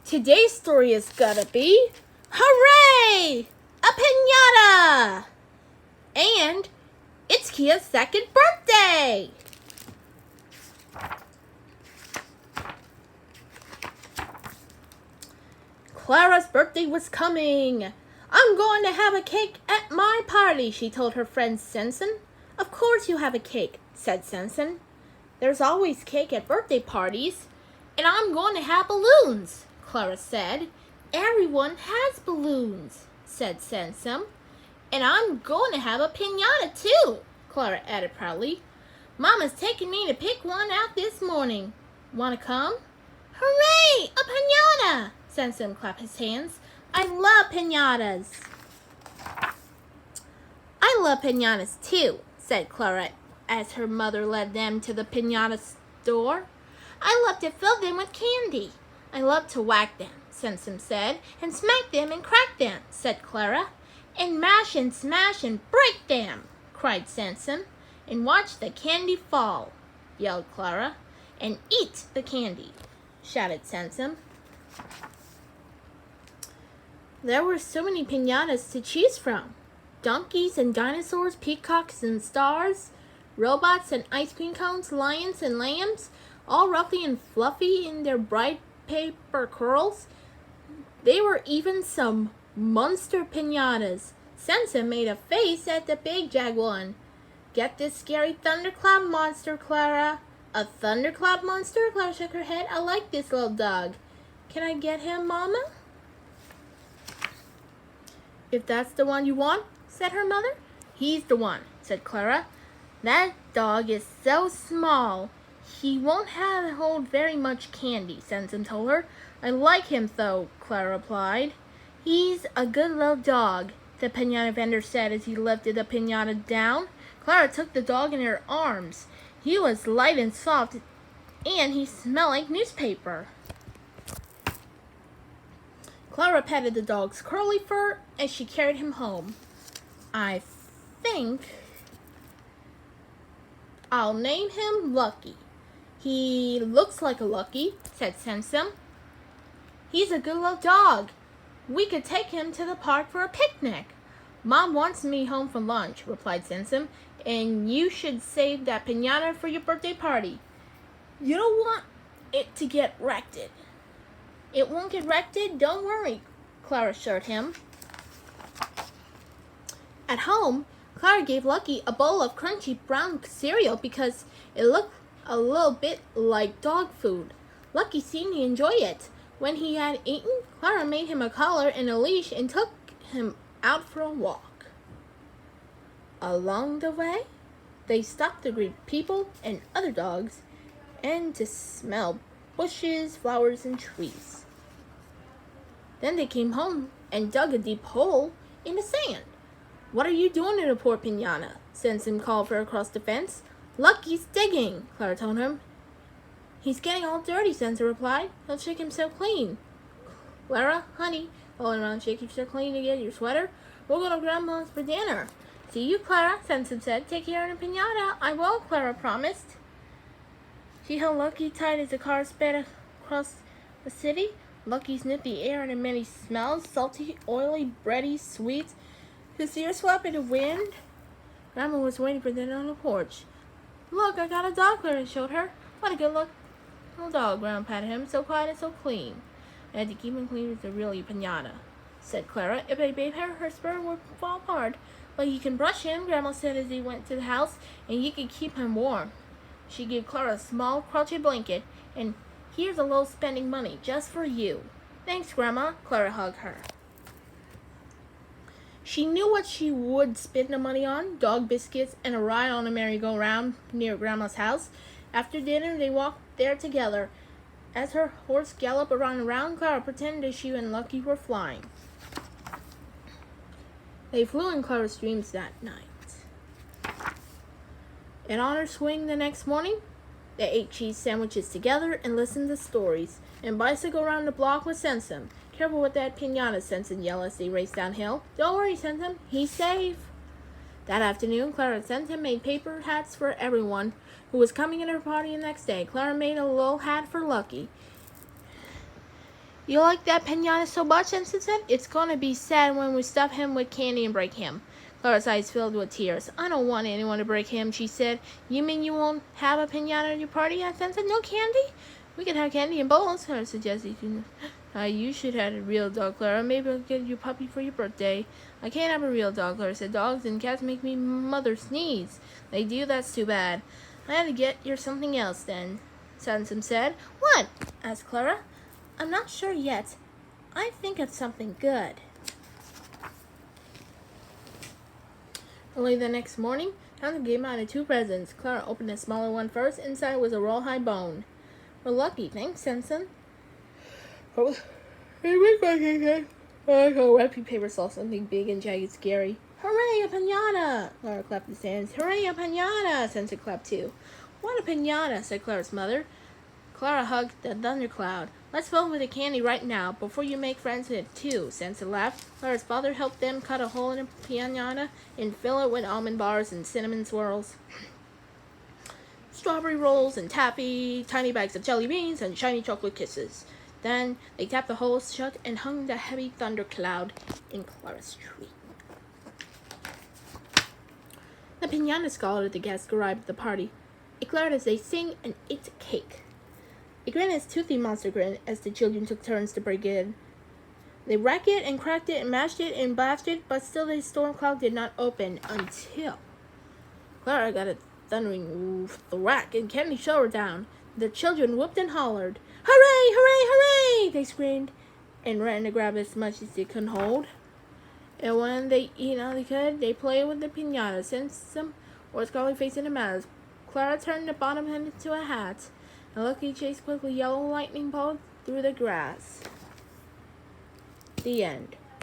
Today's story is gonna be Hooray! A Pinata! And it's Kia's second birthday! Clara's birthday was coming. I'm going to have a cake at my party, she told her friend Sensen. Of course you have a cake, said Sensen. There's always cake at birthday parties. And I'm going to have balloons, Clara said. Everyone has balloons, said Sensen. And I'm going to have a pinata too, Clara added proudly. Mama's taking me to pick one out this morning. Want to come? Hooray! A pinata! Sensen clapped his hands. I love pinatas. I love pinatas too, said Clara as her mother led them to the pinata store. I love to fill them with candy. I love to whack them, Sensen said, and smack them and crack them, said Clara. And mash and smash and break them, cried Sensen. And watch the candy fall, yelled Clara. And eat the candy, shouted Sensen. There were so many pinatas to choose from. Donkeys and dinosaurs, peacocks and stars, robots and ice cream cones, lions and lambs, all ruffly and fluffy in their bright paper curls. There were even some monster pinatas. Sensen made a face at the big jag one. Get this scary thundercloud monster, Clara. A thundercloud monster? Clara shook her head. I like this little dog. Can I get him, Mama? If that's the one you want, said her mother. He's the one, said Clara. That dog is so small. He won't hold very much candy, Sensen told her. I like him, though, Clara replied. He's a good little dog, the pinata vendor said as he lifted the pinata down. Clara took the dog in her arms. He was light and soft, and he smelled like newspaper. Clara petted the dog's curly fur as she carried him home. I think I'll name him Lucky. He looks like a Lucky, said Sensen. He's a good little dog. We could take him to the park for a picnic. Mom wants me home for lunch, replied Sensen, and you should save that pinata for your birthday party. You don't want it to get wrecked. It won't get wrecked, don't worry, Clara assured him. At home, Clara gave Lucky a bowl of crunchy brown cereal because it looked a little bit like dog food. Lucky seemed to enjoy it. When he had eaten, Clara made him a collar and a leash and took him out for a walk. Along the way, they stopped to greet people and other dogs and to smell bushes, flowers, and trees. Then they came home and dug a deep hole in the sand. What are you doing to the poor pinata? Sensen called her across the fence. Lucky's digging, Clara told him. He's getting all dirty, Sensen replied. He'll shake himself clean. Clara, honey, hold around, shake yourself clean to get your sweater. We'll go to Grandma's for dinner. See you, Clara, Sensen said. Take care of the pinata. I will, Clara promised. She held Lucky tight as the car sped across the city. Lucky sniffed the air and the many smells, salty, oily, bready, sweet. His ears flapped in the wind. Grandma was waiting for them on the porch. Look, I got a dog, Clara showed her. What a good little dog, Grandma patted him. So quiet and so clean. I had to keep him clean with the really pinata, said Clara. If I bathe her spur would fall apart. But you can brush him, Grandma said as he went to the house, and you can keep him warm. She gave Clara a small, crunchy blanket, and here's a little spending money just for you. Thanks, Grandma, Clara hugged her. She knew what she would spend the money on, dog biscuits and a ride on a merry-go-round near Grandma's house. After dinner, they walked there together. As her horse galloped around and around, Clara pretended she and Lucky were flying. They flew in Clara's dreams that night. And on her swing the next morning, they ate cheese sandwiches together and listened to stories, and bicycled around the block with Sensen. Careful with that pinata, Sensen yelled as they raced downhill. Don't worry, Sensen. He's safe. That afternoon, Clara and Sensen made paper hats for everyone who was coming in her party the next day. Clara made a little hat for Lucky. You like that pinata so much, Ensign said? It's gonna be sad when we stuff him with candy and break him. Clara's eyes filled with tears. I don't want anyone to break him, she said. You mean you won't have a pinata at your party? Ensign said. No candy? We can have candy and bowls, Clara suggested. You should have a real dog, Clara. Maybe I'll get you a puppy for your birthday. I can't have a real dog, Clara said. Dogs and cats make me mother sneeze. They do? That's too bad. I had to get you something else then, Sansom said. What? Asked Clara. I'm not sure yet. I think of something good. Early the next morning, Sansom gave Pinata 2 presents. Clara opened the smaller one first. Inside was a rawhide bone. We're lucky, thanks, Sansom. Oh, wrapping paper saw something big and jagged, scary. Hooray, a pinata! Clara clapped his hands. Hooray, a pinata! Sansom clapped too. What a pinata, said Clara's mother. Clara hugged the thundercloud. Let's fill it with the candy right now, before you make friends with it too, Sansa laughed. Clara's father helped them cut a hole in the pinata and fill it with almond bars and cinnamon swirls, strawberry rolls and taffy, tiny bags of jelly beans, and shiny chocolate kisses. Then they tapped the holes shut and hung the heavy thundercloud in Clara's tree. The pinata scalded the guests who arrived at the party. It glared as they sang and ate cake. It grinned its toothy monster grin as the children took turns to break it in. They racked it and cracked it and mashed it and blasted, but still the storm cloud did not open until Clara got a thundering thwack and candy showered down. The children whooped and hollered. Hooray! Hooray! Hooray! They screamed and ran to grab as much as they could hold. And when they eat all they could, they played with the pinata. Since some or scarlet face in the matters, Clara turned the bottom end into a hat. And Lucky chased quickly yellow lightning bolt through the grass. The end.